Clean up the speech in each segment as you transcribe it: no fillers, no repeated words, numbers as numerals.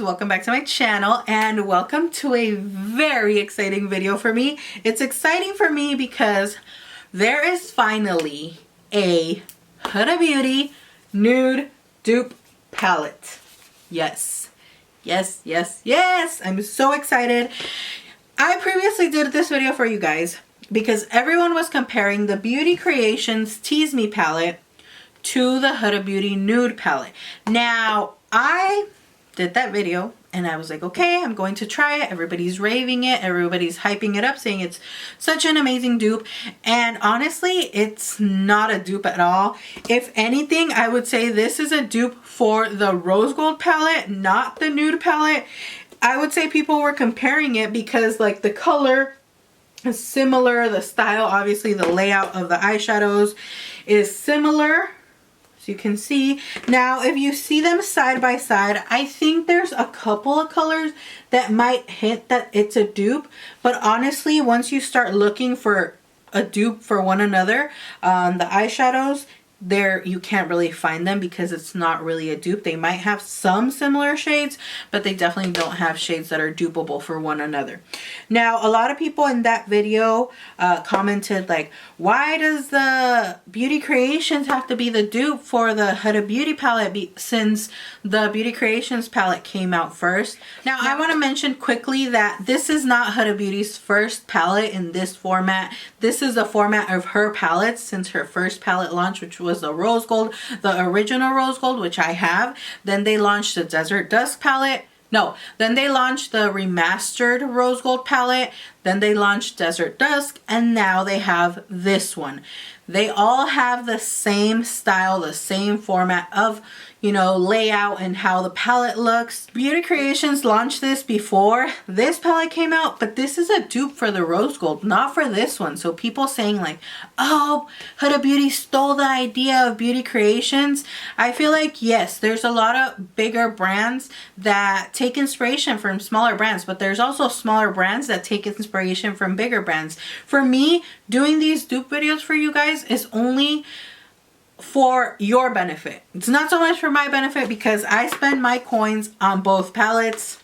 welcome back to my channel and welcome to a very exciting video for me. It's exciting for me because there is finally a Huda Beauty nude dupe palette. Yes, yes, yes, yes. I'm so excited. I previously did this video for you guys because everyone was comparing the Beauty Creations Tease Me palette to the Huda Beauty nude palette. Now, I did that video and I was like, okay, I'm going to try it. Everybody's raving it. Everybody's hyping it up, saying it's such an amazing dupe. And honestly, it's not a dupe at all. If anything, I would say this is a dupe for the rose gold palette, not the nude palette. I would say people were comparing it because like the color is similar. The style, obviously the layout of the eyeshadows is similar. You can see. Now if you see them side by side, I think there's a couple of colors that might hint that it's a dupe, but honestly once you start looking for a dupe for one another, the eyeshadows there, you can't really find them because it's not really a dupe. They might have some similar shades, but they definitely don't have shades that are dupeable for one another. Now a lot of people in that video commented like, why does the Beauty Creations have to be the dupe for the Huda Beauty palette since the Beauty Creations palette came out first? Now I want to mention quickly that this is not Huda Beauty's first palette in this format. This is the format of her palettes since her first palette launch, which was the rose gold, the original rose gold, which I have. Then they launched the Desert Dusk palette. No, then they launched the remastered rose gold palette. Then they launched Desert Dusk, and now they have this one. They all have the same style, the same format of, you know, layout and how the palette looks. Beauty Creations launched this before this palette came out, but this is a dupe for the rose gold, not for this one. So people saying like, oh, Huda Beauty stole the idea of Beauty Creations. I feel like, yes, there's a lot of bigger brands that take inspiration from smaller brands, but there's also smaller brands that take inspiration from bigger brands. For me, doing these dupe videos for you guys is only for your benefit. It's not so much for my benefit because I spend my coins on both palettes.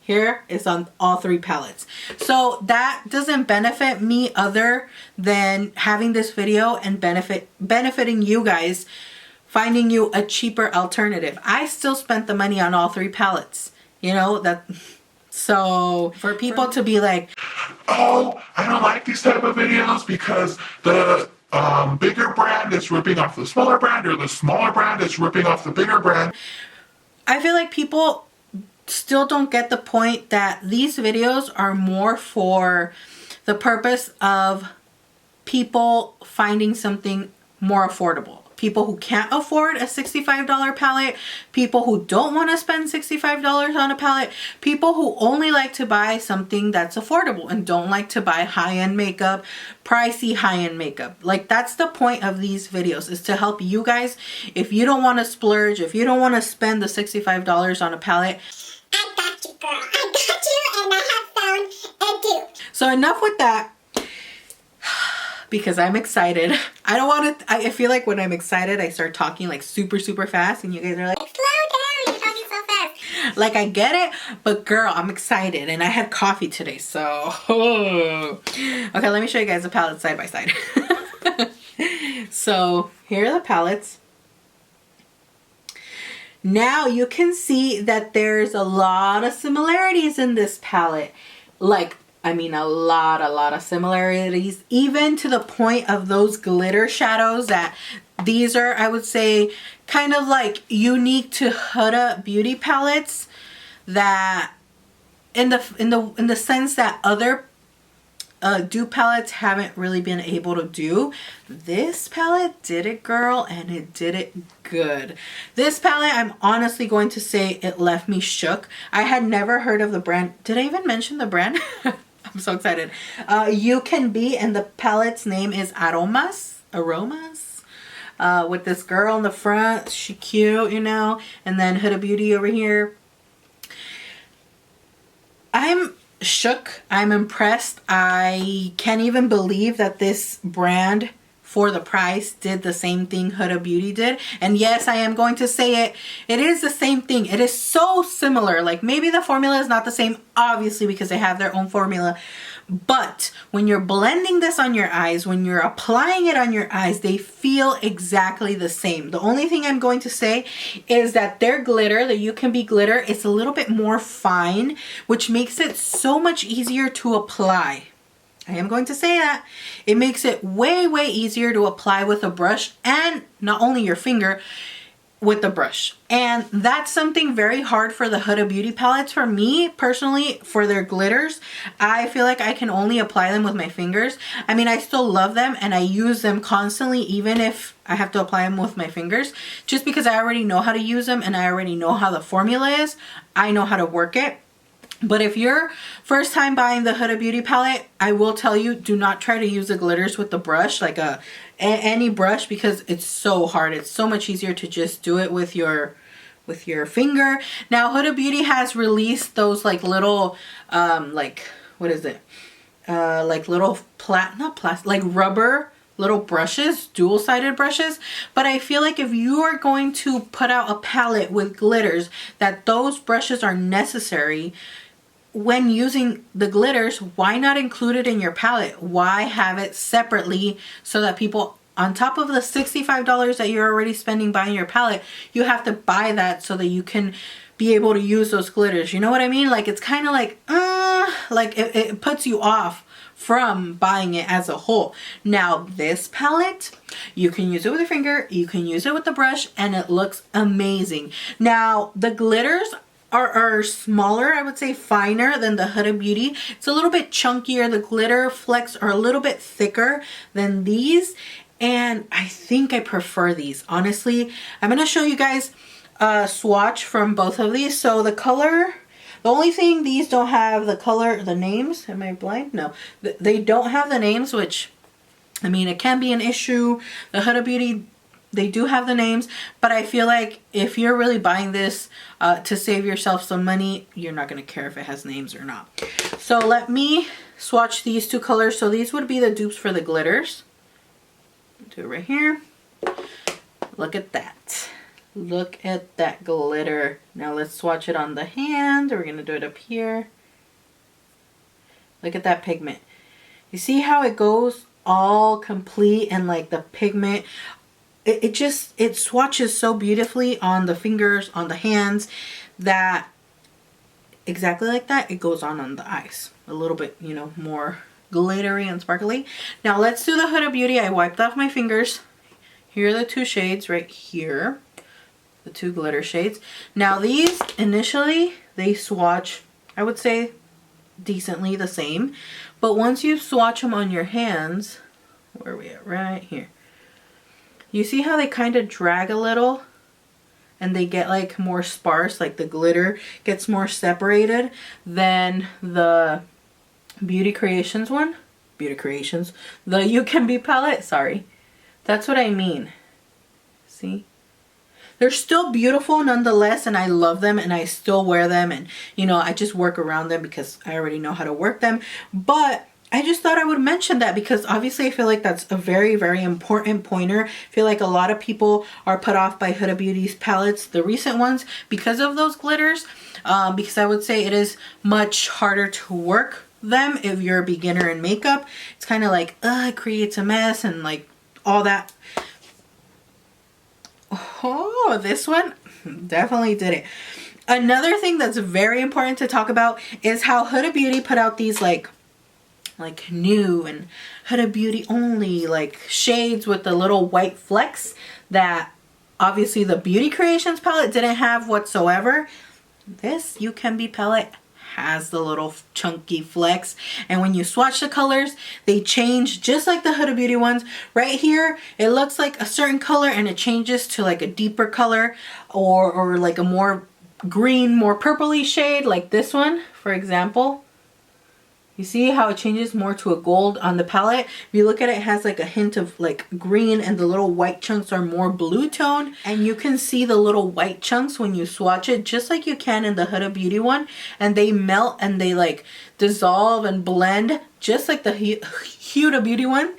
Here is on all three palettes. So that doesn't benefit me other than having this video and benefiting you guys, finding you a cheaper alternative. I still spent the money on all three palettes. You know, that. So for people to be like, oh, I don't like these type of videos because the bigger brand is ripping off the smaller brand, or the smaller brand is ripping off the bigger brand. I feel like people still don't get the point that these videos are more for the purpose of people finding something more affordable. People who can't afford a $65 palette, people who don't want to spend $65 on a palette, people who only like to buy something that's affordable and don't like to buy high-end makeup, pricey high-end makeup. Like, that's the point of these videos, is to help you guys. If you don't want to splurge, if you don't want to spend the $65 on a palette, I got you, girl. I got you, and I have found a dupe. So enough with that. Because I'm excited. I don't want to, I feel like when I'm excited, I start talking like super fast and you guys are like, slow down, you're talking so fast. Like, I get it, but girl, I'm excited and I had coffee today, so. Okay, let me show you guys the palettes side by side. So here are the palettes. Now you can see that there's a lot of similarities in this palette. Like, I mean, a lot of similarities, even to the point of those glitter shadows that these are, I would say, kind of like unique to Huda Beauty palettes, that in the sense that other dupe palettes haven't really been able to do. This palette did it, girl, and it did it good. This palette, I'm honestly going to say, it left me shook. I had never heard of the brand. Did I even mention the brand? I'm so excited. You Can Be, and the palette's name is Aromas. With this girl in the front. She cute, you know. And then Huda Beauty over here. I'm shook. I'm impressed. I can't even believe that this brand for the price did the same thing Huda Beauty did. And yes, I am going to say it. It is the same thing. It is so similar. Like maybe the formula is not the same, obviously, because they have their own formula. But when you're blending this on your eyes, when you're applying it on your eyes, they feel exactly the same. The only thing I'm going to say is that their glitter, the You Can Be glitter, is a little bit more fine, which makes it so much easier to apply. I am going to say that. It makes it way, way easier to apply with a brush, and not only your finger, with the brush. And that's something very hard for the Huda Beauty palettes. For me personally, for their glitters, I feel like I can only apply them with my fingers. I mean, I still love them and I use them constantly, even if I have to apply them with my fingers, just because I already know how to use them and I already know how the formula is. I know how to work it. But if you're first time buying the Huda Beauty palette, I will tell you, do not try to use the glitters with the brush, like any brush, because it's so hard. It's so much easier to just do it with your finger. Now, Huda Beauty has released those like little, like, what is it? Like little like rubber little brushes, dual-sided brushes. But I feel like if you are going to put out a palette with glitters, that those brushes are necessary. When using the glitters, why not include it in your palette? Why have it separately so that people, on top of the $65 that you're already spending buying your palette, you have to buy that so that you can be able to use those glitters? You know what I mean? Like, it's kind of like it puts you off from buying it as a whole. Now, this palette, you can use it with your finger, you can use it with the brush, and it looks amazing. Now, the glitters are smaller, I would say finer than the Huda Beauty. It's a little bit chunkier. The glitter flecks are a little bit thicker than these, and I think I prefer these. Honestly, I'm going to show you guys a swatch from both of these. So the color, the only thing, these don't have the color, the names. Am I blind? No. They don't have the names, which, I mean, it can be an issue. The Huda Beauty, they do have the names, but I feel like if you're really buying this to save yourself some money, you're not going to care if it has names or not. So let me swatch these two colors. So these would be the dupes for the glitters. Do it right here. Look at that. Look at that glitter. Now let's swatch it on the hand. We're going to do it up here. Look at that pigment. You see how it goes all complete, and like the pigment, it swatches so beautifully on the fingers, on the hands, that exactly like that, it goes on the eyes. A little bit, you know, more glittery and sparkly. Now let's do the Huda Beauty. I wiped off my fingers. Here are the two shades right here. The two glitter shades. Now these, initially, they swatch, I would say, decently the same. But once you swatch them on your hands, where are we at? Right here. You see how they kind of drag a little and they get like more sparse, like the glitter gets more separated than the Beauty Creations one. Beauty Creations. The You Can Be palette, sorry. That's what I mean. See? They're still beautiful nonetheless, and I love them and I still wear them, and you know, I just work around them because I already know how to work them. But I just thought I would mention that because obviously I feel like that's a very, very important pointer. I feel like a lot of people are put off by Huda Beauty's palettes, the recent ones, because of those glitters. Because I would say it is much harder to work them if you're a beginner in makeup. It's kind of like, it creates a mess and like all that. Oh, this one definitely did it. Another thing that's very important to talk about is how Huda Beauty put out these like new and Huda Beauty only like shades with the little white flecks that obviously the Beauty Creations palette didn't have whatsoever. This You Can Be palette has the little chunky flecks, and when you swatch the colors, they change just like the Huda Beauty ones. Right here, it looks like a certain color and it changes to like a deeper color or like a more green, more purpley shade, like this one, for example. You see how it changes more to a gold on the palette? If you look at it, it has like a hint of like green, and the little white chunks are more blue tone. And you can see the little white chunks when you swatch it, just like you can in the Huda Beauty one. And they melt and they like dissolve and blend just like the Huda Beauty one.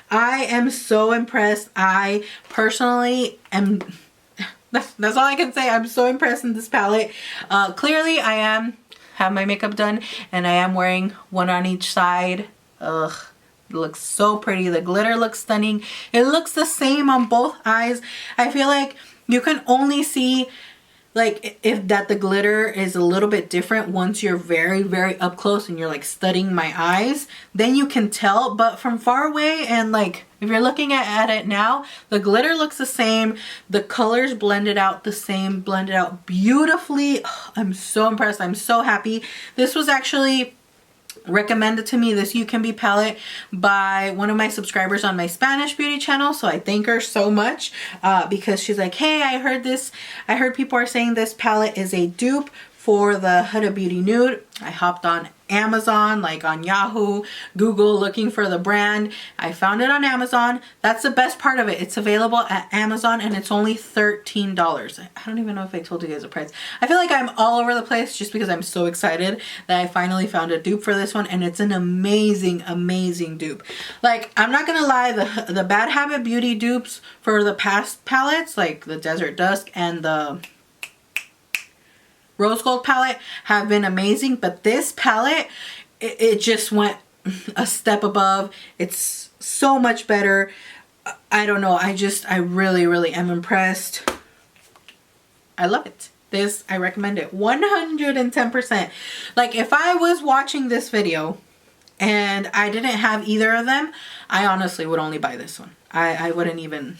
I am so impressed. I personally am, that's all I can say. I'm so impressed in this palette. Clearly I have my makeup done and I am wearing one on each side. Ugh, it looks so pretty. The glitter looks stunning. It looks the same on both eyes. I feel like you can only see like if that the glitter is a little bit different once you're very, very up close and you're like studying my eyes, then you can tell. But from far away and like if you're looking at it now, the glitter looks the same. The colors blended out the same, blended out beautifully. Oh, I'm so impressed. I'm so happy. This was actually recommended to me, this You Can Be palette, by one of my subscribers on my Spanish beauty channel, so I thank her so much because she's like, hey, I heard people are saying this palette is a dupe for the Huda Beauty Nude. I hopped on Amazon, like on Yahoo, Google, looking for the brand. I found it on Amazon. That's the best part of it. It's available at Amazon and it's only $13. I don't even know if I told you guys the price. I feel like I'm all over the place just because I'm so excited that I finally found a dupe for this one, and it's an amazing, amazing dupe. Like, I'm not gonna lie, the Bad Habit Beauty dupes for the past palettes, like the Desert Dusk and the Rose Gold palette, have been amazing, but this palette, it just went a step above. It's so much better. I don't know, I really, really am impressed. I love it. This, I recommend it 110%. Like, if I was watching this video and I didn't have either of them, I honestly would only buy this one. I wouldn't even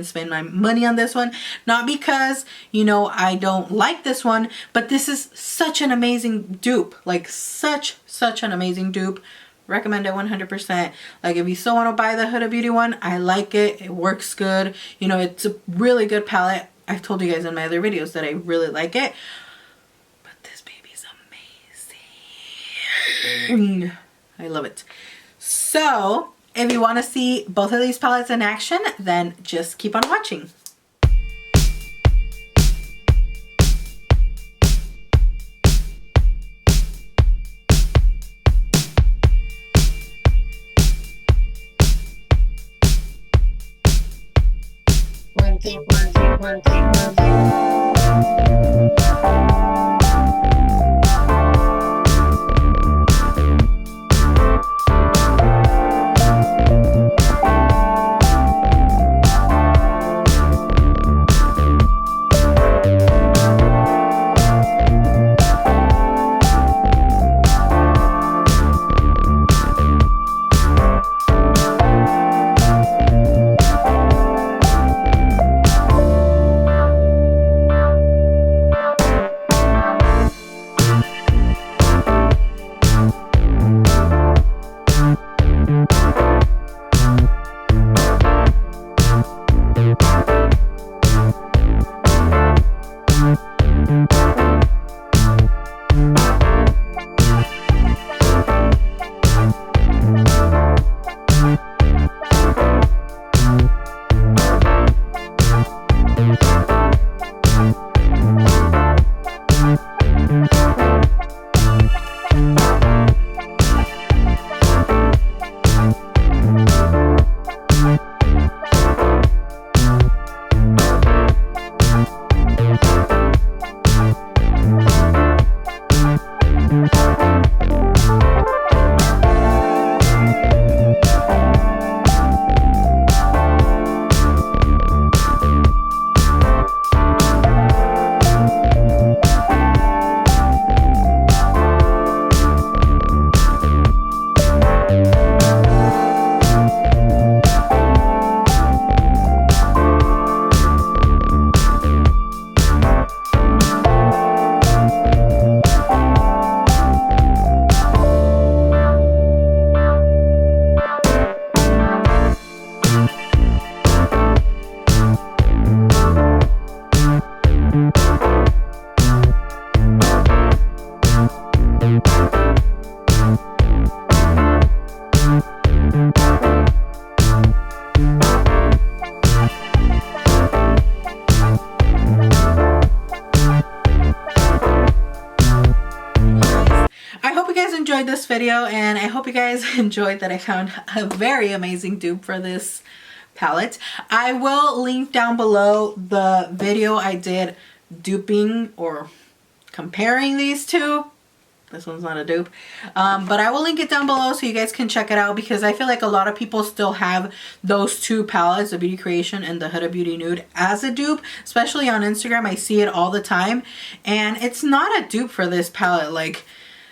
spend my money on this one. Not because, you know, I don't like this one, but this is such an amazing dupe. Like, such an amazing dupe. Recommend it 100%. Like, if you still want to buy the Huda Beauty one, I like it. It works good. You know, it's a really good palette. I've told you guys in my other videos that I really like it. But this baby's amazing. I love it. So, if you want to see both of these palettes in action, then just keep on watching. One, two, one, two, one, two, one, two. video, and I hope you guys enjoyed that I found a very amazing dupe for this palette. I will link down below the video I did duping or comparing these two. This one's not a dupe, but I will link it down below so you guys can check it out, because I feel like a lot of people still have those two palettes, the Beauty Creation and the Huda Beauty Nude, as a dupe, especially on Instagram. I see it all the time, and it's not a dupe for this palette. Like,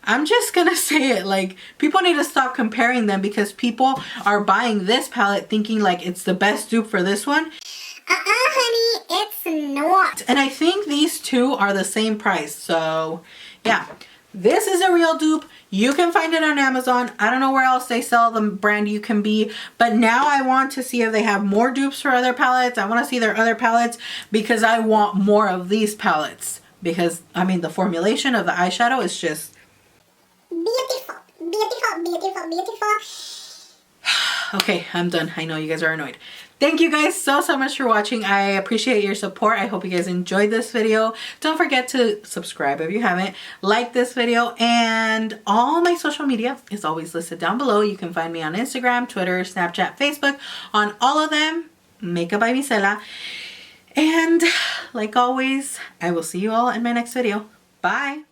I'm just gonna say it, like, people need to stop comparing them, because people are buying this palette thinking like it's the best dupe for this one. Honey, it's not. And I think these two are the same price, so yeah. This is a real dupe. You can find it on Amazon. I don't know where else they sell the brand You Can Be, but now I want to see if they have more dupes for other palettes. I want to see their other palettes, because I want more of these palettes, because I mean the formulation of the eyeshadow is just Beautiful, beautiful, beautiful, beautiful. okay. I'm done. I know you guys are annoyed. Thank you guys so much for watching. I appreciate your support. I hope you guys enjoyed this video. Don't forget to subscribe if you haven't. Like this video, and all my social media is always listed down below. You can find me on Instagram, Twitter, Snapchat, Facebook. On all of them, MakeupByMisela. And like always, I will see you all in my next video. Bye.